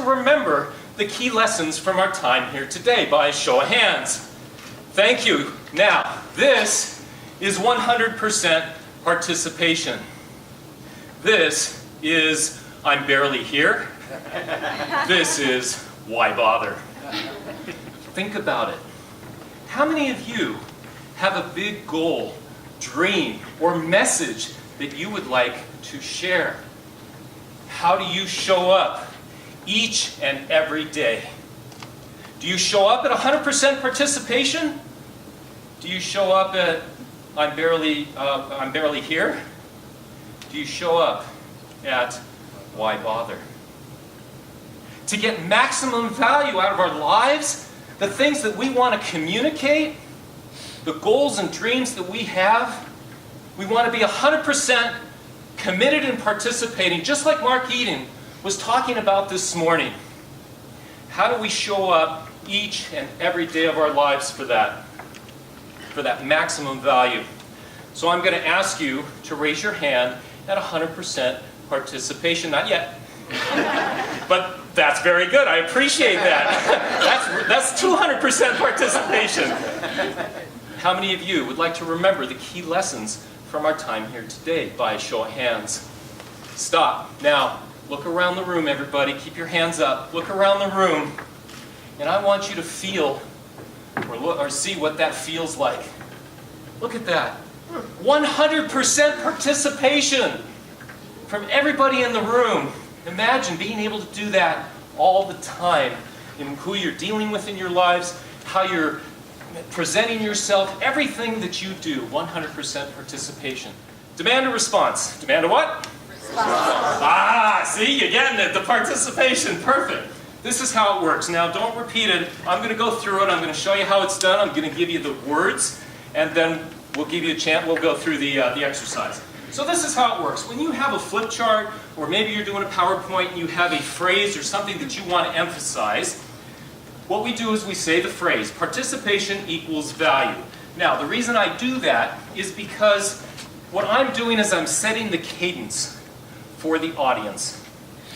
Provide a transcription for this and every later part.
to remember the key lessons from our time here today by a show of hands? Thank you. Now, this is 100% participation. This is I'm barely here. This is why bother? Think about it. How many of you have a big goal, dream, or message that you would like to share? How do you show up each and every day? Do you show up at 100% participation? Do you show up at I'm barely here? Do you show up at why bother? To get maximum value out of our lives, the things that we want to communicate, the goals and dreams that we have, we want to be 100% committed and participating, just like Mark Eden was talking about this morning. How do we show up each and every day of our lives for that maximum value? So I'm going to ask you to raise your hand at 100% participation. Not yet. But that's very good. I appreciate that. That's 200% participation. How many of you would like to remember the key lessons from our time here today by a show of hands? Stop. Now, look around the room, everybody. Keep your hands up. Look around the room. And I want you to feel or see what that feels like. Look at that. 100% participation from everybody in the room. Imagine being able to do that all the time in who you're dealing with in your lives, how you're presenting yourself, everything that you do, 100% participation. Demand a response. Demand a what? Response. See, you're getting it, the participation, perfect. This is how it works. Now, don't repeat it. I'm going to go through it. I'm going to show you how it's done. I'm going to give you the words, and then we'll give you a chance. We'll go through the exercise. So this is how it works. When you have a flip chart, or maybe you're doing a PowerPoint and you have a phrase or something that you want to emphasize, what we do is we say the phrase, participation equals value. Now, the reason I do that is because what I'm doing is I'm setting the cadence for the audience.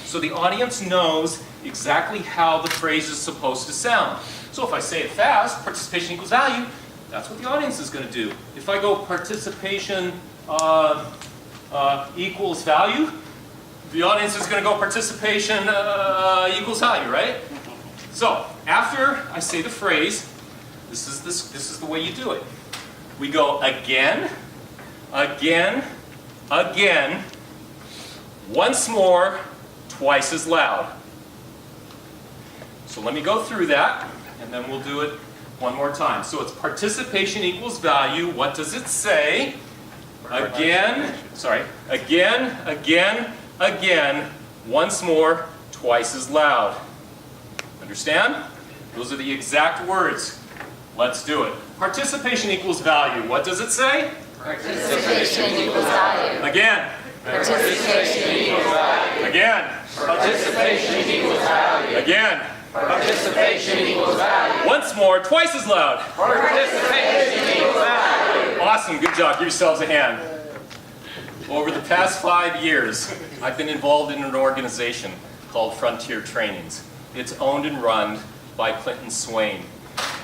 So the audience knows exactly how the phrase is supposed to sound. So if I say it fast, participation equals value, that's what the audience is going to do. If I go participation equals value, the audience is going to go participation equals value, right? So after I say the phrase, this is the way you do it. We go again, again, again, once more, twice as loud. So let me go through that, and then we'll do it one more time. So it's participation equals value. What does it say? Again, again, again, again, once more, twice as loud. Understand? Those are the exact words. Let's do it. Participation equals value. What does it say? Participation equals value. Again. Participation equals value. Again. Participation equals value. Again. Participation equals value. Once more, twice as loud. Participation equals value. Awesome, good job. Give yourselves a hand. Over the past 5 years, I've been involved in an organization called Frontier Trainings. It's owned and run by Clinton Swain.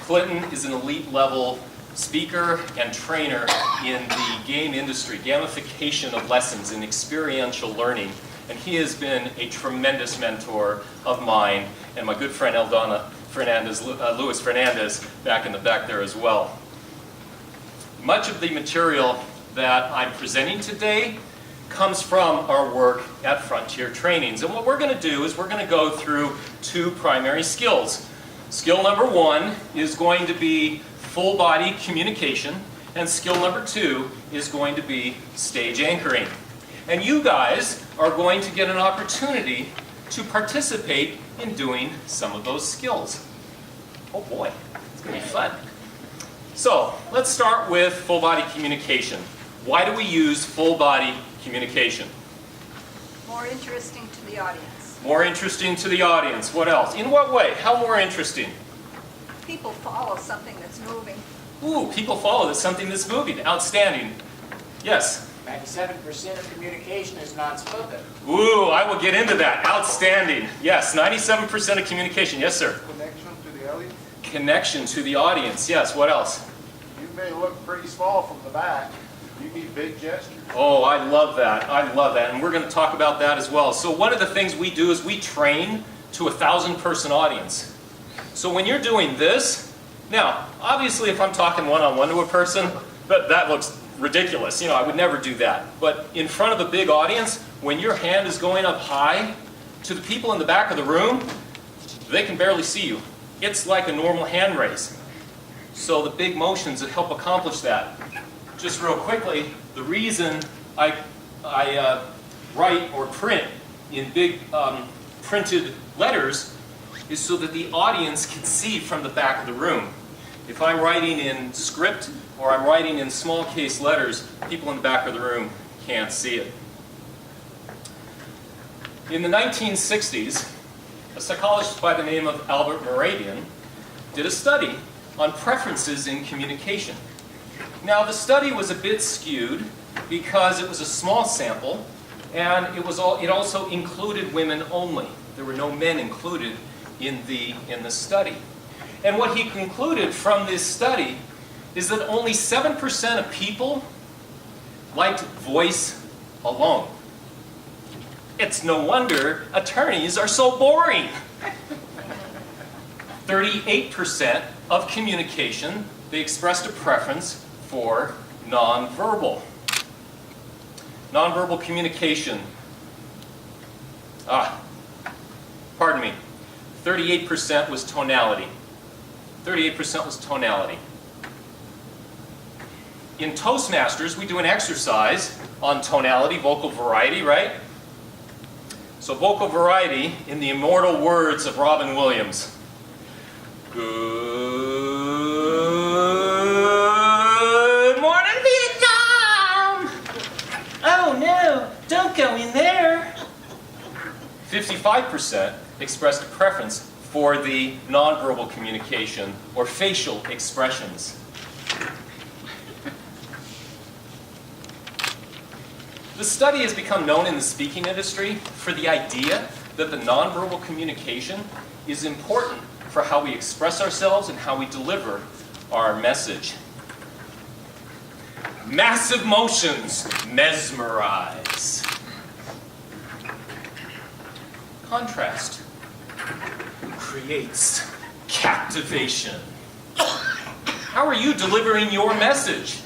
Clinton is an elite level speaker and trainer in the game industry, gamification of lessons and experiential learning. And he has been a tremendous mentor of mine and my good friend Eldana Fernandez, Luis Fernandez, back in the back there as well. Much of the material that I'm presenting today comes from our work at Frontier Trainings. And what we're going to do is we're going to go through 2 primary skills. Skill number 1 is going to be full body communication, and skill number 2 is going to be stage anchoring. And you guys are going to get an opportunity to participate in doing some of those skills. Oh boy, it's going to be fun. So let's start with full body communication. Why do we use full body communication? More interesting to the audience. More interesting to the audience. What else? In what way? How more interesting? People follow something that's moving. Ooh, people follow something that's moving. Outstanding. Yes? 97% of communication is not spoken. Ooh, I will get into that. Outstanding. Yes, 97% of communication. Yes, sir. Connection to the audience. Connection to the audience. Yes, what else? You may look pretty small from the back. You need big gestures. Oh, I love that. I love that. And we're going to talk about that as well. So one of the things we do is we train to a 1,000-person audience. So when you're doing this, now, obviously if I'm talking one-on-one to a person, that looks ridiculous. You know, I would never do that. But in front of a big audience, when your hand is going up high, to the people in the back of the room, they can barely see you. It's like a normal hand raise. So the big motions that help accomplish that. Just real quickly, the reason I write or print in big printed letters is so that the audience can see from the back of the room. If I'm writing in script or I'm writing in small case letters, people in the back of the room can't see it. In the 1960s, a psychologist by the name of Albert Mehrabian did a study on preferences in communication. Now the study was a bit skewed because it was a small sample and it also included women only. There were no men included in the study. And what he concluded from this study is that only 7% of people liked voice alone. It's no wonder attorneys are so boring. 38% of communication, they expressed a preference for nonverbal. Nonverbal communication. Pardon me. 38% was tonality. 38% was tonality. In Toastmasters, we do an exercise on tonality, vocal variety, right? So vocal variety, in the immortal words of Robin Williams. Good morning, Vietnam! Oh no, don't go in there. 55% expressed a preference for the nonverbal communication or facial expressions. The study has become known in the speaking industry for the idea that the nonverbal communication is important for how we express ourselves and how we deliver our message. Massive motions mesmerize. Contrast creates captivation. How are you delivering your message?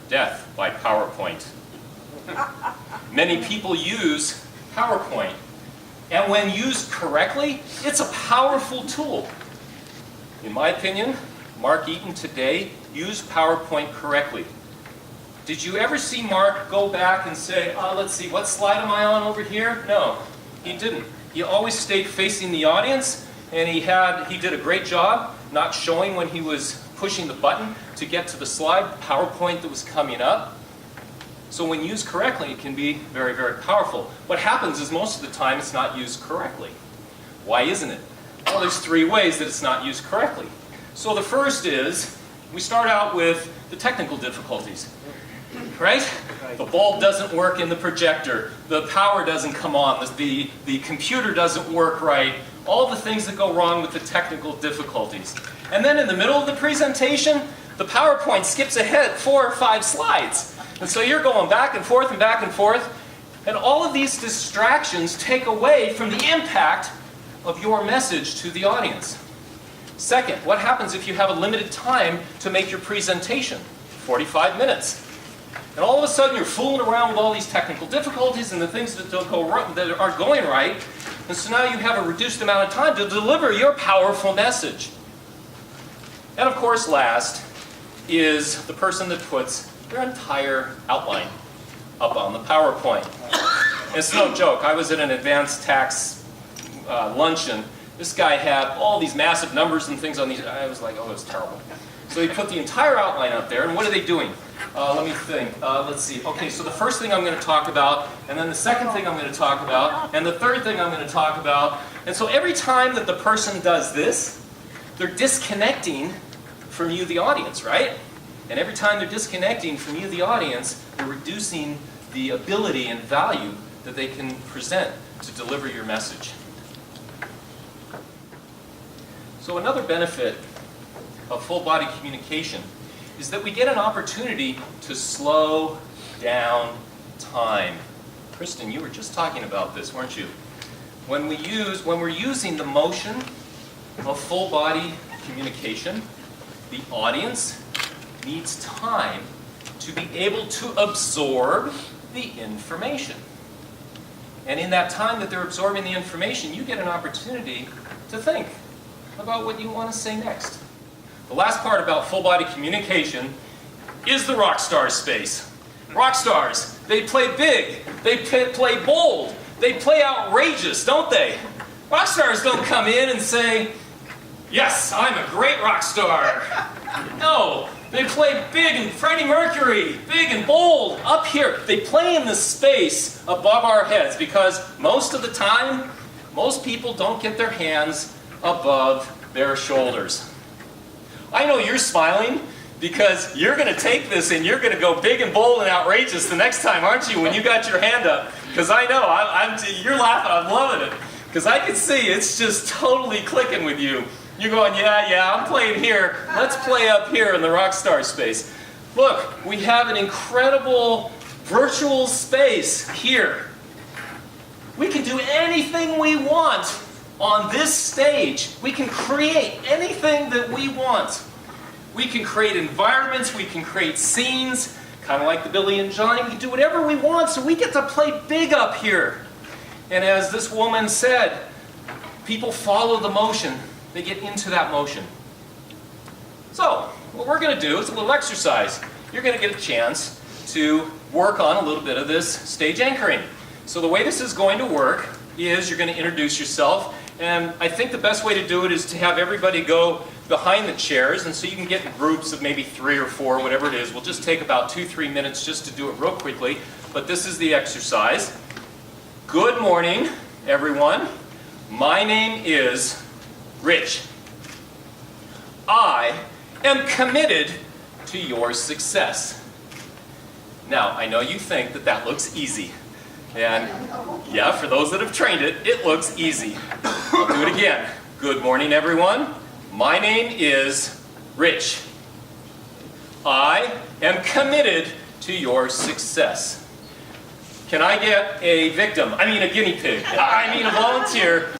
Death by PowerPoint. Many people use PowerPoint. And when used correctly, it's a powerful tool. In my opinion, Mark Eaton today used PowerPoint correctly. Did you ever see Mark go back and say, let's see, what slide am I on over here? No, he didn't. He always stayed facing the audience, and he did a great job not showing when he was pushing the button to get to the slide, PowerPoint that was coming up. So when used correctly, it can be very, very powerful. What happens is most of the time it's not used correctly. Why isn't it? Well, there's 3 ways that it's not used correctly. So the first is, we start out with the technical difficulties. Right? The bulb doesn't work in the projector. The power doesn't come on. The computer doesn't work right. All the things that go wrong with the technical difficulties. And then in the middle of the presentation, the PowerPoint skips ahead 4 or 5 slides. And so you're going back and forth and back and forth. And all of these distractions take away from the impact of your message to the audience. Second, what happens if you have a limited time to make your presentation? 45 minutes. And all of a sudden you're fooling around with all these technical difficulties and the things that that aren't going right. And so now you have a reduced amount of time to deliver your powerful message. And of course, last is the person that puts their entire outline up on the PowerPoint. It's no joke. I was at an advanced tax luncheon. This guy had all these massive numbers and things on these. I was like, oh, it's terrible. So he put the entire outline up there, and what are they doing? Let me think. Let's see. Okay, so the first thing I'm going to talk about, and then the second thing I'm going to talk about, and the third thing I'm going to talk about. And so every time that the person does this, they're disconnecting from you, the audience, right? And every time they're disconnecting from you, the audience, they're reducing the ability and value that they can present to deliver your message. So another benefit of full body communication is that we get an opportunity to slow down time. Kristen, you were just talking about this, weren't you? When we're using the motion of full body communication, the audience needs time to be able to absorb the information. And in that time that they're absorbing the information, you get an opportunity to think about what you want to say next. The last part about full body communication is the rock star space. Rock stars, they play big, they play bold, they play outrageous, don't they? Rock stars don't come in and say, "Yes, I'm a great rock star." No, they play big and Freddie Mercury, big and bold, up here. They play in the space above our heads because most of the time, most people don't get their hands above their shoulders. I know you're smiling because you're going to take this and you're going to go big and bold and outrageous the next time, aren't you, when you got your hand up? Because I know, you're laughing, I'm loving it. Because I can see it's just totally clicking with you. You're going, yeah, I'm playing here. Let's play up here in the rock star space. Look, we have an incredible virtual space here. We can do anything we want on this stage. We can create anything that we want. We can create environments, we can create scenes, kind of like the Billy and Johnny. We can do whatever we want, so we get to play big up here. And as this woman said, people follow the motion. They get into that motion. So, what we're going to do is a little exercise. You're going to get a chance to work on a little bit of this stage anchoring. So the way this is going to work is you're going to introduce yourself, and I think the best way to do it is to have everybody go behind the chairs, and so you can get in groups of maybe 3 or 4, whatever it is. We'll just take about 2-3 minutes just to do it real quickly, but this is the exercise. Good morning, everyone. My name is Rich. I am committed to your success. Now, I know you think that that looks easy. And yeah, for those that have trained it, it looks easy. I'll do it again. Good morning, everyone. My name is Rich. I am committed to your success. Can I get a victim? I mean a guinea pig. I mean a volunteer